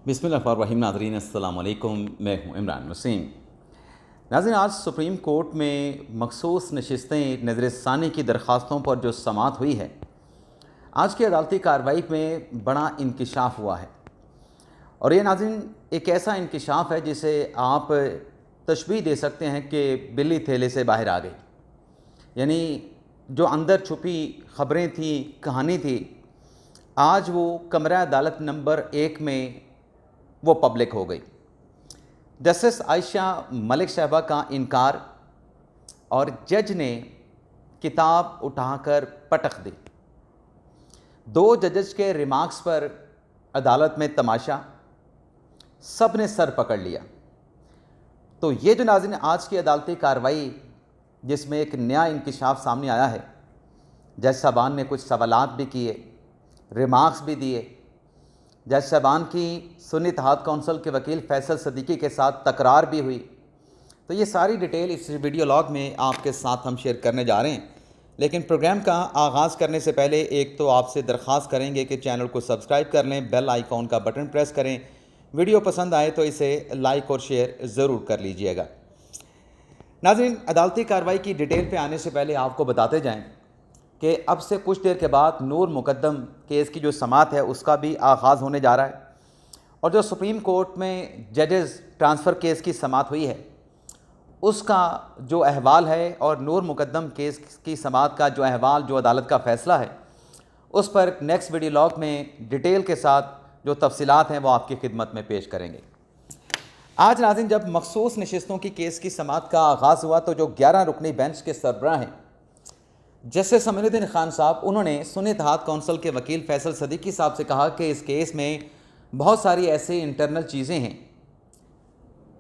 बिस्मिल्लाहिर्रहमानिर्रहीम। नाज़रीन अस्सलाम वालेकुम, मैं हूँ इमरान वसीम। नाज़रीन, आज सुप्रीम कोर्ट में मखसूस नशिस्तें नज़रसानी की दरख्वास्तों पर जो समाअत हुई है, आज की अदालती कार्रवाई में बड़ा इंकिशाफ हुआ है। और ये नाज़रीन एक ऐसा इंकिशाफ है जिसे आप तशबीह दे सकते हैं कि बिल्ली थैले से बाहर आ गई। यानी जो अंदर छुपी ख़बरें थी, कहानी थी, आज वो कमरा अदालत नंबर 1 में वो पब्लिक हो गई। जस्टिस आयशा मलिक साहबा का इनकार और जज ने किताब उठाकर पटक दी। दो जजेस के रिमार्क्स पर अदालत में तमाशा, सब ने सर पकड़ लिया। तो ये जो नाज़रीन आज की अदालती कार्रवाई जिसमें एक नया इंकिशाफ सामने आया है, जज साहबान ने कुछ सवालात भी किए, रिमार्क्स भी दिए। जज साहबान की सुन्नी इत्तेहाद कौंसिल के वकील फैसल सदीकी के साथ तकरार भी हुई। तो ये सारी डिटेल इस वीडियो लॉग में आपके साथ हम शेयर करने जा रहे हैं। लेकिन प्रोग्राम का आगाज़ करने से पहले एक तो आपसे दरख्वास्त करेंगे कि चैनल को सब्सक्राइब कर लें, बेल आइकॉन का बटन प्रेस करें। वीडियो पसंद आए तो इसे लाइक और शेयर ज़रूर कर लीजिएगा। नाज़रीन, अदालती कार्रवाई की डिटेल पे आने से पहले आपको बताते जाएं कि अब से कुछ देर के बाद नूर मुकद्दम केस की जो समाअत है उसका भी आगाज़ होने जा रहा है। और जो सुप्रीम कोर्ट में जजेस ट्रांसफ़र केस की समाअत हुई है उसका जो अहवाल है और नूर मुकद्दम केस की समाअत का जो अहवाल, जो अदालत का फ़ैसला है, उस पर नेक्स्ट वीडियो लॉग में डिटेल के साथ जो तफसीलात हैं वो आपकी खिदमत में पेश करेंगे। आज नाज़रीन, जब मखसूस नशिस्तों की केस की समाअत का आगाज़ हुआ तो जो 11 रुकनी बेंच के सरबराह हैं जस्टिस अमीनुद्दीन खान साहब, उन्होंने सुन्नी इत्तेहाद कौंसिल के वकील फैसल सदीकी साहब से कहा कि इस केस में बहुत सारी ऐसे इंटरनल चीज़ें हैं,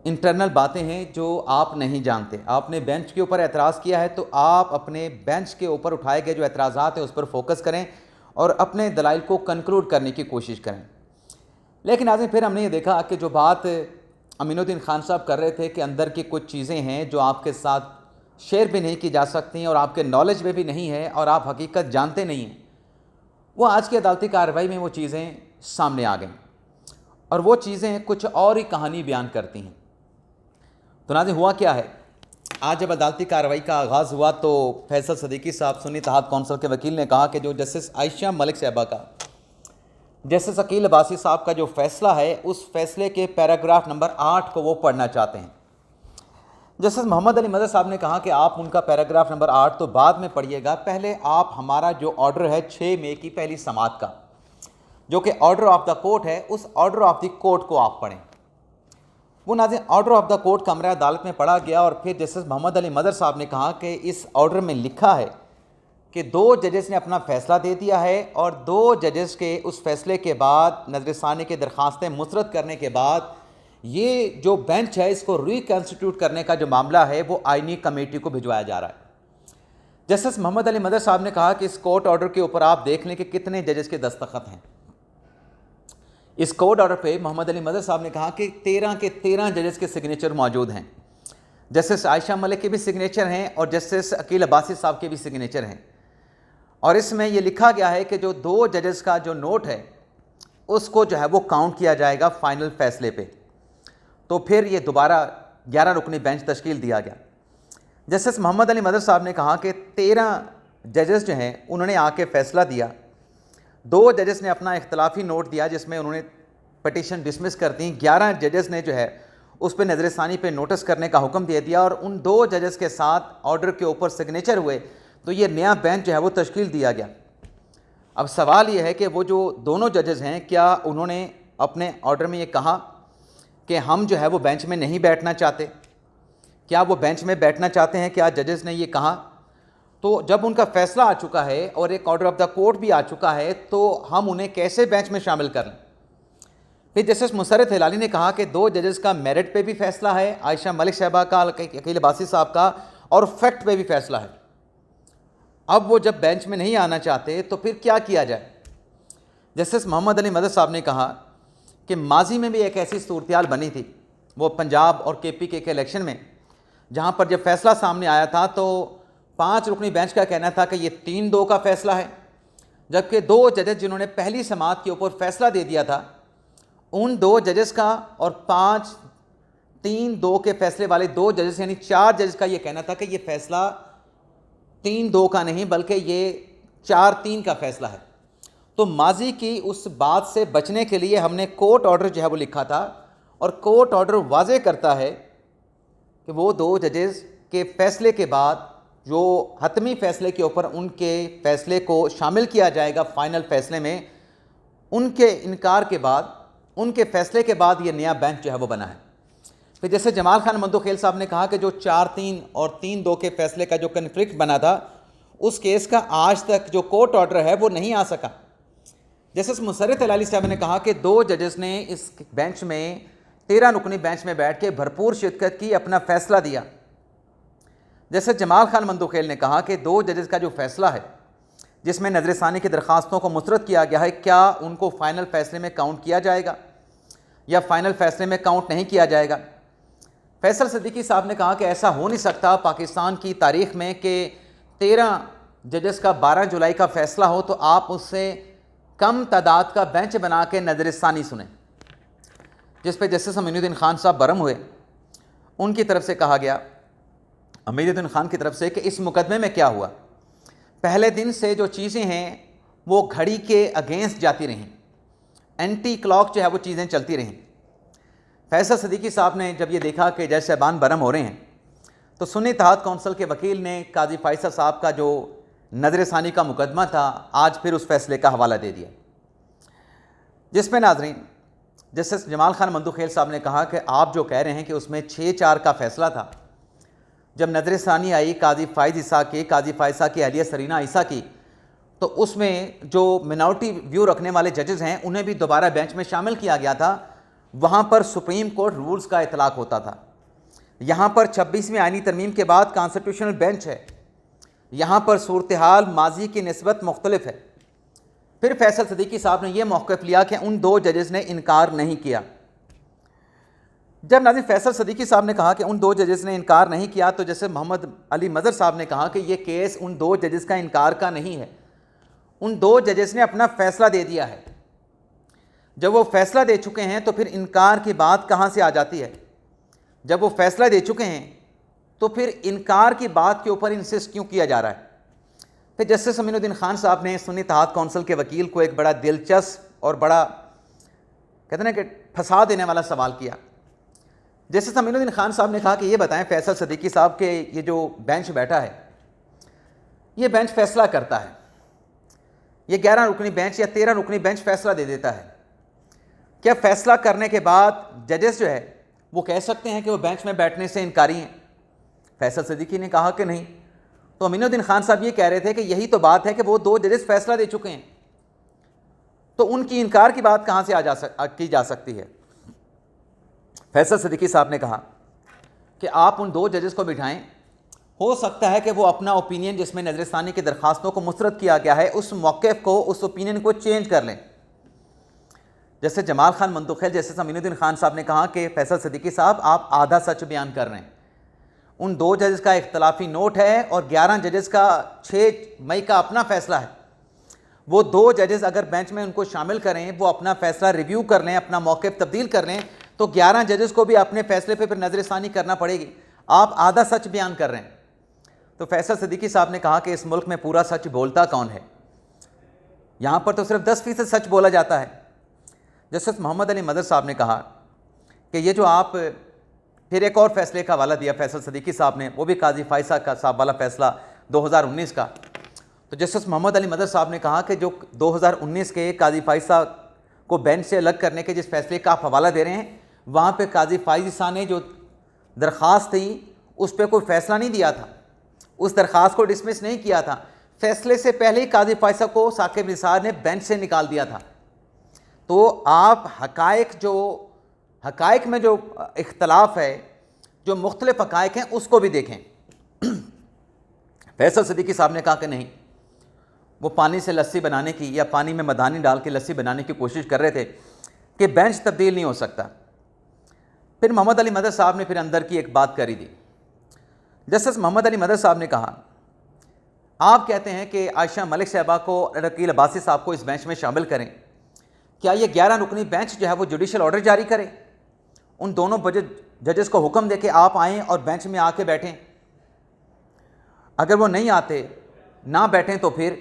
इंटरनल बातें हैं जो आप नहीं जानते। आपने बेंच के ऊपर एतराज़ किया है तो आप अपने बेंच के ऊपर उठाए गए जो एतराज़ात हैं उस पर फोकस करें और अपने दलाइल को कंक्लूड करने की कोशिश करें। लेकिन आज फिर हमने ये देखा कि जो बात अमीनुद्दीन खान साहब कर रहे थे कि अंदर की कुछ चीज़ें हैं जो आपके साथ शेयर भी नहीं की जा सकती और आपके नॉलेज में भी नहीं है और आप हकीकत जानते नहीं हैं, वो आज की अदालती कार्रवाई में वो चीज़ें सामने आ गईं और वो चीज़ें कुछ और ही कहानी बयान करती हैं। तो नाज़रीन, हुआ क्या है, आज जब अदालती कार्रवाई का आगाज़ हुआ तो फैसल सदीकी साहब, सुन्नी इत्तेहाद कौंसिल के वकील, ने कहा कि जो जस्टिस आयशा मलिक साहबा का, जस्टिस अकील अब्बासी साहब का जो फ़ैसला है उस फैसले के पैराग्राफ नंबर 8 को वो पढ़ना चाहते हैं। जस्टिस मोहम्मद अली मदर साहब ने कहा कि आप उनका पैराग्राफ नंबर 8 तो बाद में पढ़िएगा, पहले आप हमारा जो ऑर्डर है 6 मई की पहली समाअत का, जो कि ऑर्डर ऑफ द कोर्ट है, उस ऑर्डर ऑफ द कोर्ट को आप पढ़ें। वो नाज़रीन ऑर्डर ऑफ द कोर्ट कमरा अदालत में पढ़ा गया और फिर जस्टिस मोहम्मद अली मदर साहब ने कहा कि इस ऑर्डर में लिखा है कि 2 जजेस ने अपना फ़ैसला दे दिया है और 2 जजेस के उस फैसले के बाद नज़रसानी की दरख्वास्तें मुस्तरद करने के बाद ये जो बेंच है इसको रिकॉन्स्टिट्यूट करने का जो मामला है वो आईनी कमेटी को भिजवाया जा रहा है। जस्टिस मोहम्मद अली मदर साहब ने कहा कि इस कोर्ट ऑर्डर के ऊपर आप देख लें कि कितने जजेस के दस्तखत हैं। इस कोर्ट ऑर्डर पे मोहम्मद अली मदर साहब ने कहा कि 13 के 13 जजेस के सिग्नेचर मौजूद हैं। जस्टिस आयशा मलिक के भी सिग्नेचर हैं और जस्टिस अकील अब्बासी साहब के भी सिग्नेचर हैं। और इसमें यह लिखा गया है कि जो 2 जजेस का जो नोट है उसको जो है वो काउंट किया जाएगा फाइनल फैसले पे। तो फिर ये दोबारा 11 रुकनी बेंच तश्कील दिया गया। जस्टिस मोहम्मद अली मदर साहब ने कहा कि 13 जजेस जो हैं उन्होंने आके फ़ैसला दिया। 2 जजेस ने अपना इख्तलाफी नोट दिया जिसमें उन्होंने पटिशन डिसमिस कर दी। 11 जजेस ने जो है उस पर नज़रसानी पे नोटिस करने का हुक्म दे दिया और उन 2 जजेस के साथ ऑर्डर के ऊपर सिग्नेचर हुए तो ये नया बेंच जो है वो तश्कील दिया गया। अब सवाल ये है कि वो जो दोनों जजेस हैं, क्या उन्होंने अपने ऑर्डर में ये कहा कि हम जो है वो बेंच में नहीं बैठना चाहते? क्या वो बेंच में बैठना चाहते हैं? क्या जजेस ने ये कहा? तो जब उनका फ़ैसला आ चुका है और एक ऑर्डर ऑफ द कोर्ट भी आ चुका है तो हम उन्हें कैसे बेंच में शामिल कर लें? फिर जस्टिस मुसर्रत हिलाली ने कहा कि 2 जजेस का मेरिट पे भी फ़ैसला है, आयशा मलिक साहबा का, अकील अब्बासी साहब का, और फैक्ट पे भी फ़ैसला है। अब वो जब बेंच में नहीं आना चाहते तो फिर क्या किया जाए? जस्टिस मोहम्मद अली मदर साहब ने कहा कि माजी में भी एक ऐसी सूरत बनी थी, वो पंजाब और KPK के इलेक्शन में, जहाँ पर जब फैसला सामने आया था तो 5 रुकनी बेंच का कहना था कि ये 3-2 का फैसला है, जबकि 2 जजेस जिन्होंने पहली समाअत के ऊपर फैसला दे दिया था उन 2 जजेस का और 5-3-2 के फैसले वाले 2 जजेस यानी 4 जजेस का यह कहना था कि यह फैसला 3-2 का नहीं बल्कि ये 4-3 का फैसला है। तो माजी की उस बात से बचने के लिए हमने कोर्ट ऑर्डर जो है वो लिखा था, और कोर्ट ऑर्डर वाज़े करता है कि वो 2 जजेस के फैसले के बाद जो हतमी फैसले के ऊपर उनके फैसले को शामिल किया जाएगा फाइनल फैसले में, उनके इनकार के बाद, उनके फैसले के बाद ये नया बेंच जो है वो बना है। फिर जैसे जमाल खान मंदोखेल साहब ने कहा कि जो 4-3 और 3-2 के फैसले का जो कन्फ्लिक्ट बना था, उस केस का आज तक जो कोर्ट ऑर्डर है वो नहीं आ सका। जस्टिस मुसर्रत अली साहब ने कहा कि 2 जजेस ने इस बेंच में 13 रुकनी बेंच में बैठ के भरपूर शिरकत की, अपना फैसला दिया। जैसे जमाल खान मंदोखेल ने कहा कि 2 जजेस का जो फैसला है जिसमें नज़रसानी की दरख्वास्तों को मुस्तरद किया गया है, क्या उनको फ़ाइनल फैसले में काउंट किया जाएगा या फ़ाइनल फैसले में काउंट नहीं किया जाएगा। फैसल सिद्दीकी साहब ने कहा कि ऐसा हो नहीं सकता पाकिस्तान की तारीख़ में कि 13 जजेस का 12 जुलाई का फ़ैसला हो तो आप उससे कम तादाद का बेंच बना के नज़रसानी सुने, जिस पर जस्टिस अमीनुद्दीन खान साहब बरम हुए। उनकी तरफ से कहा गया, अमीनुद्दीन खान की तरफ से, कि इस मुकदमे में क्या हुआ। पहले दिन से जो चीज़ें हैं वो घड़ी के अगेंस्ट जाती रहीं, एंटी क्लॉक जो है वो चीज़ें चलती रहीं। फैसल सिद्दीकी साहब ने जब ये देखा कि जज साहबान बरम हो रहे हैं तो सुन्नी इत्तेहाद कौंसिल के वकील ने काजी फैसल साहब का जो नज़रसानी का मुकदमा था आज फिर उस फैसले का हवाला दे दिया, जिसमें नाज़रीन जस्टिस जमाल खान मंदोखेल साहब ने कहा कि आप जो कह रहे हैं कि उसमें 6-4 का फैसला था, जब नज़रसानी आई काजी फ़ाइज़ ईसा की, काजी फ़ाइज़ा की अहलिया सरीना ईसा की, तो उसमें जो मिनॉरिटी व्यू रखने वाले जजेस हैं उन्हें भी दोबारा बेंच में शामिल किया गया था। वहाँ पर सुप्रीम कोर्ट रूल्स का इतलाक़ होता था। यहाँ पर 26वीं आईनी तरमीम के बाद कॉन्स्टिट्यूशनल बेंच है। यहाँ पर सूरत हाल माजी की निस्बत मुख्तलिफ है। फिर फैसल सिद्दीकी साहब ने यह मौक़िफ़ लिया कि उन 2 जजेस ने इनकार नहीं किया। जब नाज़रीन फैसल सिद्दीकी साहब ने कहा कि उन 2 जजेस ने इनकार नहीं किया, तो जैसे मोहम्मद अली मज़हर साहब ने कहा कि यह केस उन 2 जजेस का इनकार का नहीं है, उन 2 जजेस ने अपना फ़ैसला दे दिया है। जब वो फ़ैसला दे चुके हैं तो फिर इनकार की बात कहाँ से आ जाती है। जब वो फ़ैसला दे चुके हैं तो फिर इनकार की बात के ऊपर इंसिस्ट क्यों किया जा रहा है। फिर जस्टिस अमीनुद्दीन खान साहब ने सुन्नी इत्तेहाद कौंसिल के वकील को एक बड़ा दिलचस्प और बड़ा कहते हैं कि फंसा देने वाला सवाल किया। जस्टिस अमीनुद्दीन खान साहब ने कहा कि ये बताएं फैसल सिद्दीकी साहब के ये जो बेंच बैठा है, ये बेंच फ़ैसला करता है, ये 11 रुकनी बेंच या 13 रुकनी बेंच फ़ैसला दे देता है, क्या फ़ैसला करने के बाद जजेस जो है वो कह सकते हैं कि वो बेंच में बैठने से इनकारी हैं? फैसल सिद्दीकी ने कहा कि नहीं। तो अमीनुद्दीन खान साहब ये कह रहे थे कि यही तो बात है कि वो 2 जजेस फ़ैसला दे चुके हैं, तो उनकी इनकार की बात कहाँ से की जा सकती है। फैसल सिद्दीकी साहब ने कहा कि आप उन 2 जजेस को बिठाएं, हो सकता है कि वो अपना ओपिनियन जिसमें नज़रसानी की दरख्वास्तों को मुस्तरद किया गया है उस मौक़िफ़ को, उस ओपिनियन को चेंज कर लें। जैसे जमाल खान मंदोखेल, जैसे अमीनुद्दीन खान साहब ने कहा कि फैसल सिद्दीकी साहब आप आधा सच बयान कर रहे हैं, उन 2 जजेस का इख्तलाफी नोट है और 11 जजेस का 6 मई का अपना फ़ैसला है। वो 2 जजेस अगर बेंच में उनको शामिल करें, वो अपना फ़ैसला रिव्यू कर लें, अपना मौक़िफ़ तब्दील कर लें, तो 11 जजेस को भी अपने फ़ैसले पर फिर नज़रसानी करना पड़ेगी। आप आधा सच बयान कर रहे हैं। तो फैसल सिद्दीकी साहब ने कहा कि इस मुल्क में पूरा सच बोलता कौन है, यहाँ पर तो सिर्फ 10% सच बोला जाता है। जस्टिस मोहम्मद अली मज़हर साहब ने कहा कि ये जो आप फिर एक और फैसले का हवाला दिया फैसल सिद्दीकी साहब ने, वो भी काजी फ़ाइज़ा का साहब वाला फ़ैसला 2019 का। तो जस्टिस मोहम्मद अली मज़हर साहब ने कहा कि जो 2019 के काजी फ़ाइज़ा को बेंच से अलग करने के जिस फैसले का आप हवाला दे रहे हैं, वहाँ पे काजी फ़ाइज़ा ने जो दरख्वास्त थी उस पर कोई फ़ैसला नहीं दिया था, उस दरख्वास्त को डिसमिस नहीं किया था। फ़ैसले से पहले ही काजी फ़ाइज़ा को साकिब निसार ने बेंच से निकाल दिया था। तो आप हक़ाइक़ में जो इख्तलाफ है, जो मुख्तलिफ हक़ाइक़ हैं, उसको भी देखें। फैसल सिद्दीकी साहब ने कहा कि नहीं, वो पानी से लस्सी बनाने की या पानी में मधानी डाल के लस्सी बनाने की कोशिश कर रहे थे कि बेंच तब्दील नहीं हो सकता। फिर मोहम्मद अली मदर साहब ने फिर अंदर की एक बात करी दी। जस्टिस मोहम्मद अली मदर साहब ने कहा, आप कहते हैं कि आयशा मलिक साहबा को, रकील अब्बासी साहब को इस बेंच में शामिल करें, क्या ये 11 रुकनी बेंच जो है वो जुडिशल ऑर्डर जारी करे, उन दोनों जजेस को हुक्म दे कि आप आएँ और बेंच में आके बैठें। अगर वो नहीं आते, ना बैठें, तो फिर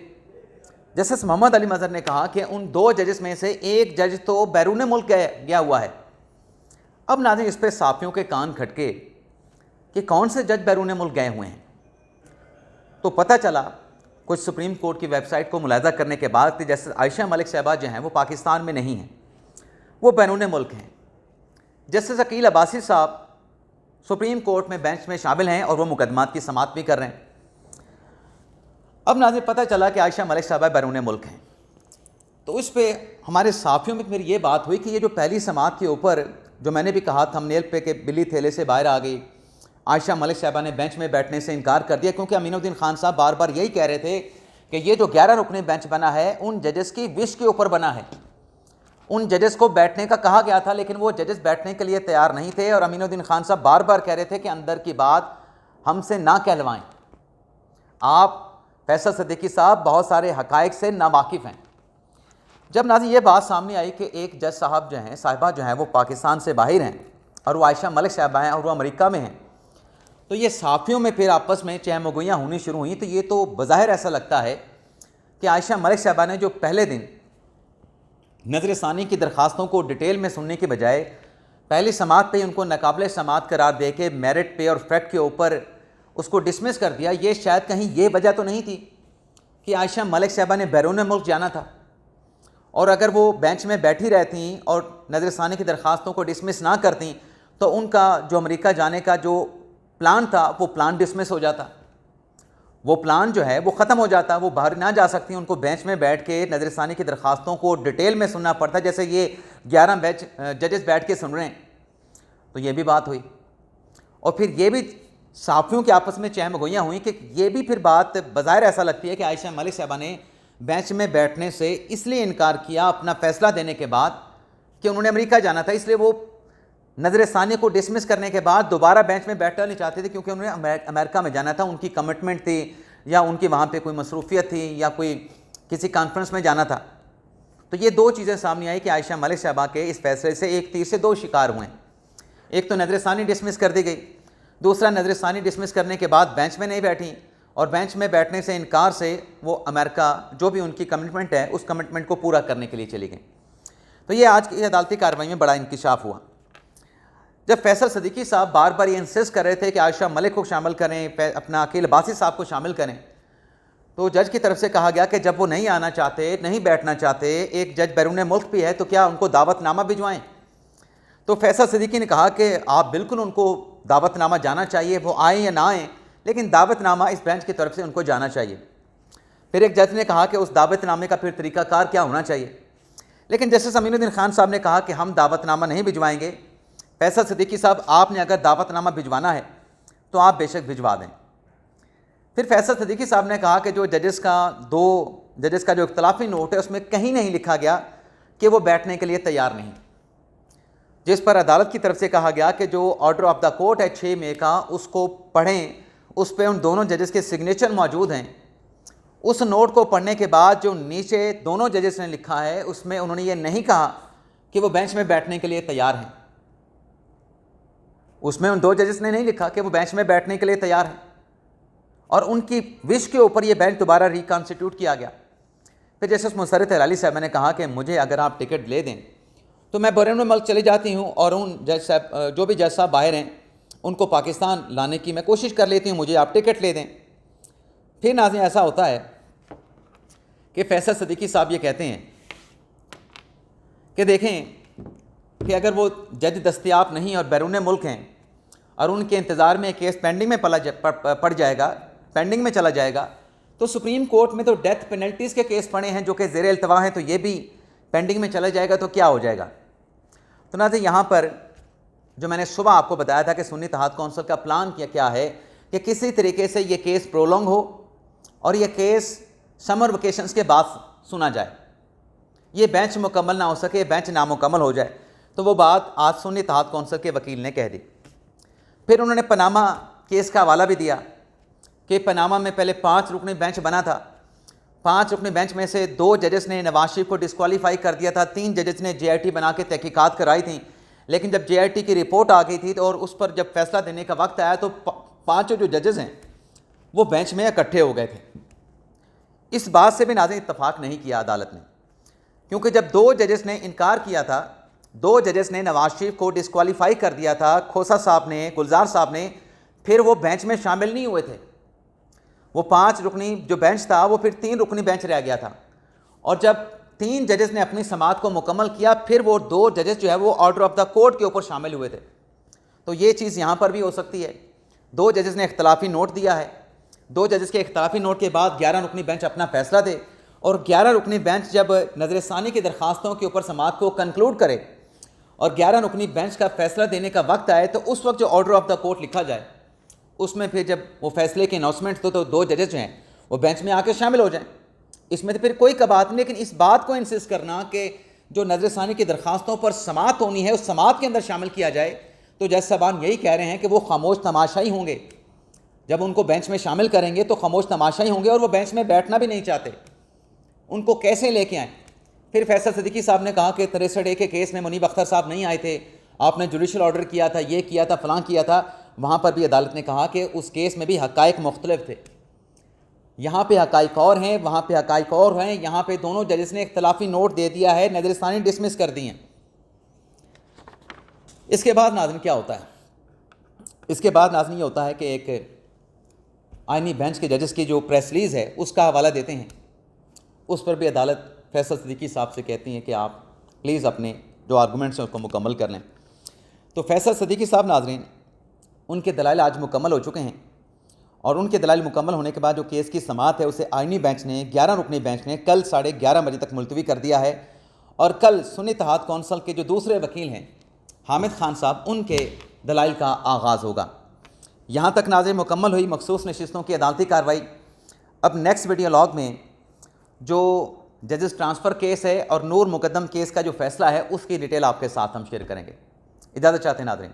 जस्टिस मोहम्मद अली मजहर ने कहा कि उन 2 जजेस में से एक जज तो बैरून मुल्क गया हुआ है। अब नाज़रीन, इस पर साफियों के कान खटके कि कौन से जज बैरून मुल्क गए हुए हैं। तो पता चला कुछ सुप्रीम कोर्ट की वेबसाइट को मुलाहिजा करने के बाद कि जस्टिस आयशा मलिक साहबा जो हैं वो पाकिस्तान में नहीं हैं, वो बैरून मुल्क हैं। जस्टिस अकील अब्बासी साहब सुप्रीम कोर्ट में बेंच में शामिल हैं और वो मुकदमात की समाअत भी कर रहे हैं। अब नाज़रीन, पता चला कि आयशा मलिक साहबा बैरून मुल्क हैं। तो इस पर हमारे साफियों में मेरी ये बात हुई कि ये जो पहली समाअत के ऊपर जो मैंने भी कहा थंबनेल पे कि बिल्ली थैले से बाहर आ गई, आयशा मलिक साहबा ने बेंच में बैठने से इनकार कर दिया, क्योंकि अमीनुद्दीन खान साहब बार बार यही कह रहे थे कि ये जो 11 रुकनी बेंच बना है उन जजेस की विश के ऊपर बना है। उन जजेस को बैठने का कहा गया था, लेकिन वो जजेस बैठने के लिए तैयार नहीं थे और अमीनुद्दीन खान साहब बार बार कह रहे थे कि अंदर की बात हमसे ना कहलवाएं। आप फैसल सिद्दीकी साहब बहुत सारे हकायक से नावाकिफ़ हैं। जब नाज़रीन ये बात सामने आई कि एक जज साहब जो हैं, साहिबा जो हैं, वो पाकिस्तान से बाहर हैं और वो आयशा मलिक साहबा हैं और वो अमेरिका में हैं, तो ये साफ़ियों में फिर आपस में चहमगोइयाँ होनी शुरू हुई। तो ये तो बज़ाहिर ऐसा लगता है कि आयशा मलिक साहबा ने जो पहले दिन नज़र सानी की दरख्वास्तों को डिटेल में सुनने के बजाय पहली समाअत पे उनको नाकाबिल समाअत करार दे के मेरिट पे और फैक्ट के ऊपर उसको डिसमिस कर दिया, ये शायद कहीं ये वजह तो नहीं थी कि आयशा मलिक साहबा ने बैरून मुल्क जाना था, और अगर वो बेंच में बैठी रहती और नज़र सानी की दरख्वास्तों को डिसमिस ना करती तो उनका जो अमेरिका जाने का जो प्लान था वो प्लान डिसमिस हो जाता, वो प्लान जो है वो ख़त्म हो जाता, वो बाहर ना जा सकती। उनको बेंच में बैठ के नज़र सानी की दरख्वास्तों को डिटेल में सुनना पड़ता, जैसे ये 11 जजेस बैठ के सुन रहे हैं। तो ये भी बात हुई और फिर ये भी साफियों के आपस में चहमगोइयाँ हुई कि ये भी फिर बात बज़ाहिर ऐसा लगती है कि आयशा मलिक साहबा ने बेंच में बैठने से इसलिए इनकार किया अपना फ़ैसला देने के बाद कि उन्होंने अमेरिका जाना था, इसलिए वो नज़र सानी को डिसमिस करने के बाद दोबारा बेंच में बैठना नहीं चाहते थे, क्योंकि उन्होंने अमेरिका में जाना था, उनकी कमिटमेंट थी या उनकी वहाँ पे कोई मसरूफियत थी या कोई किसी कॉन्फ्रेंस में जाना था। तो ये 2 चीज़ें सामने आई कि आयशा मलिक साहबा के इस फैसले से एक तीर से 2 शिकार हुए। एक तो नज़र सानी डिसमिस कर दी गई, दूसरा नज़र सानी डिसमिस करने के बाद बेंच में नहीं बैठी और बेंच में बैठने से इनकार से वो अमेरिका जो भी उनकी कमिटमेंट है उस कमिटमेंट को पूरा करने के लिए चली गई। तो ये आज की अदालती कार्रवाई में बड़ा इंकिशाफ हुआ। जब फैसल सिद्दीकी साहब बार बार ये इंसिस्ट कर रहे थे कि आयशा मलिक को शामिल करें, अपना अकील अब्बासी साहब को शामिल करें, तो जज की तरफ से कहा गया कि जब वो नहीं आना चाहते, नहीं बैठना चाहते, एक जज बैरून मुल्क भी है, तो क्या उनको दावतनामा भिजवाएं। तो फैसल सिद्दीकी ने कहा कि आप बिल्कुल उनको दावतनामा जाना चाहिए, वो आएँ या ना आएँ, लेकिन दावतनामा इस बेंच की तरफ से उनको जाना चाहिए। फिर एक जज ने कहा कि उस दावतनामे का फिर तरीक़ाकार क्या होना चाहिए, लेकिन जस्टिस अमीनुद्दीन खान साहब ने कहा कि हम दावतनामा नहीं भिजवाएंगे। फैसल सिद्दीकी साहब, आपने अगर दावतनामा भिजवाना है तो आप बेशक भिजवा दें। फिर फैसल सिद्दीकी साहब ने कहा कि जो जजेस का जो इख्तलाफी नोट है उसमें कहीं नहीं लिखा गया कि वो बैठने के लिए तैयार नहीं, जिस पर अदालत की तरफ से कहा गया कि जो ऑर्डर ऑफ द कोर्ट है 6 मई का, उसको पढ़ें, उस पर उन दोनों जजेस के सिग्नेचर मौजूद हैं। उस नोट को पढ़ने के बाद जो नीचे दोनों जजेस ने लिखा है उसमें उन्होंने ये नहीं कहा कि वो बेंच में बैठने के लिए तैयार हैं, उसमें उन 2 जजेस ने नहीं लिखा कि वो बेंच में बैठने के लिए तैयार हैं, और उनकी विश के ऊपर ये बेंच दोबारा रिकॉन्स्टिट्यूट किया गया। फिर जस्टिस मुसर्रत अली साहब ने कहा कि मुझे अगर आप टिकट ले दें तो मैं बैरून मुल्क चली जाती हूँ और उन जज साहब जो भी जज साहब बाहर हैं उनको पाकिस्तान लाने की मैं कोशिश कर लेती हूँ, मुझे आप टिकट ले दें। फिर नाज़रीन ऐसा होता है कि फैसल सिद्दीकी साहब ये कहते हैं कि देखें कि अगर वो जज दस्तयाब नहीं और बैरून मुल्क हैं और उनके इंतज़ार में केस पेंडिंग में पड़ जाएगा, पेंडिंग में चला जाएगा, तो सुप्रीम कोर्ट में तो डेथ पेनल्टीज़ के केस पड़े हैं जो कि ज़ेर इल्तवा हैं, तो ये भी पेंडिंग में चला जाएगा तो क्या हो जाएगा। तो नाज़रीन यहाँ पर जो मैंने सुबह आपको बताया था कि सुन्नी इत्तेहाद कौंसिल का प्लान क्या है कि किसी तरीके से ये केस प्रोलॉन्ग हो और ये केस समर वेकेशंस के बाद सुना जाए, ये बेंच मुकम्मल ना हो सके, बेंच नामुकम्मल हो जाए। तो वो बात आज सुन्नी इत्तेहाद कौंसिल के वकील ने कह दी। फिर उन्होंने पनामा केस का हवाला भी दिया कि पनामा में पहले 5 रुकनी बेंच बना था, 5 रुकनी बेंच में से 2 जजेस ने नवाज शरीफ को डिस्क्वालीफाई कर दिया था, 3 जजेस ने JIT बना के तहकीकात कराई थी, लेकिन जब JIT की रिपोर्ट आ गई थी तो और उस पर जब फैसला देने का वक्त आया तो 5 जो जजेस हैं वो बेंच में इकट्ठे हो गए थे। इस बात से भी नाज़रीन इत्तफाक नहीं किया अदालत ने, क्योंकि जब 2 जजेस ने इनकार किया था, 2 जजेस ने नवाज शरीफ को डिस्क्वालीफाई कर दिया था, खोसा साहब ने, गुलजार साहब ने, फिर वो बेंच में शामिल नहीं हुए थे। वो 5 रुकनी जो बेंच था वो फिर 3 रुकनी बेंच रह गया था, और जब 3 जजेस ने अपनी समाअत को मुकम्मल किया फिर वो 2 जजेस जो है वो ऑर्डर ऑफ द कोर्ट के ऊपर शामिल हुए थे। तो ये चीज़ यहाँ पर भी हो सकती है। 2 जजेस ने इख्तलाफी नोट दिया है, 2 जजेस के इख्तलाफी नोट के बाद 11 रुकनी बेंच अपना फैसला दे, और 11 रुकनी बेंच जब नजर सानी की दरखास्तों के ऊपर समाअत को कंक्लूड करे और 11 रुकनी बेंच का फैसला देने का वक्त आए तो उस वक्त जो ऑर्डर ऑफ द कोर्ट लिखा जाए उसमें फिर जब वो फैसले के अनाउंसमेंट तो 2 जजेस जो हैं वो बेंच में आके शामिल हो जाएं। इसमें तो फिर कोई कबात नहीं, लेकिन इस बात को इंसिस्ट करना कि जो नजर सानी की दरखास्तों पर समाअत होनी है उस समाअत के अंदर शामिल किया जाए, तो जज साहबान यही कह रहे हैं कि वो खामोश तमाशाई होंगे। जब उनको बेंच में शामिल करेंगे तो खामोश तमाशाई होंगे और वो बेंच में बैठना भी नहीं चाहते। उनको कैसे लेके आएँ? फिर फैसल सिद्दीकी साहब ने कहा कि 63A के केस में मुनीब अख्तर साहब नहीं आए थे, आपने जुडिशल ऑर्डर किया था, ये किया था, फलां किया था। वहाँ पर भी अदालत ने कहा कि उस केस में भी हक़ाइक़ मुख्तलिफ थे, यहाँ पे हक़ाइक़ और हैं, वहाँ पे हक़ाइक़ और हैं। यहाँ पे दोनों जजेस ने इख्तलाफी नोट दे दिया है, नज़रसानी डिसमिस कर दी हैं। इसके बाद नाज़रीन क्या होता है? इसके बाद नाज़रीन ये होता है कि एक आईनी बेंच के जजेस की जो प्रेस रिलीज़ है उसका हवाला देते हैं। उस पर भी अदालत फैसल सिद्दीकी साहब से कहती हैं कि आप प्लीज़ अपने जो आर्गूमेंट्स हैं उसको मुकम्मल कर लें। तो फैसल सिद्दीकी साहब नाज़रीन उनके दलाइल आज मुकम्मल हो चुके हैं, और उनके दलाइल मुकम्मल होने के बाद जो केस की समाअत है उसे आईनी बेंच ने 11 रुकनी बेंच ने कल 11:30 बजे तक मुलतवी कर दिया है। और कल सुन्नी इत्तेहाद कौंसिल के जो दूसरे वकील हैं हामिद खान साहब, उनके दलाइल का आगाज़ होगा। यहाँ तक नाज़रीन मुकम्मल हुई मखसूस नशिस्तों की अदालती कार्रवाई। अब नेक्स्ट वीडियो लॉग में जो जजेस ट्रांसफ़र केस है और नूर मुकद्दम केस का जो फैसला है उसकी डिटेल आपके साथ हम शेयर करेंगे। इजाज़त चाहते हैं नाज़रीन।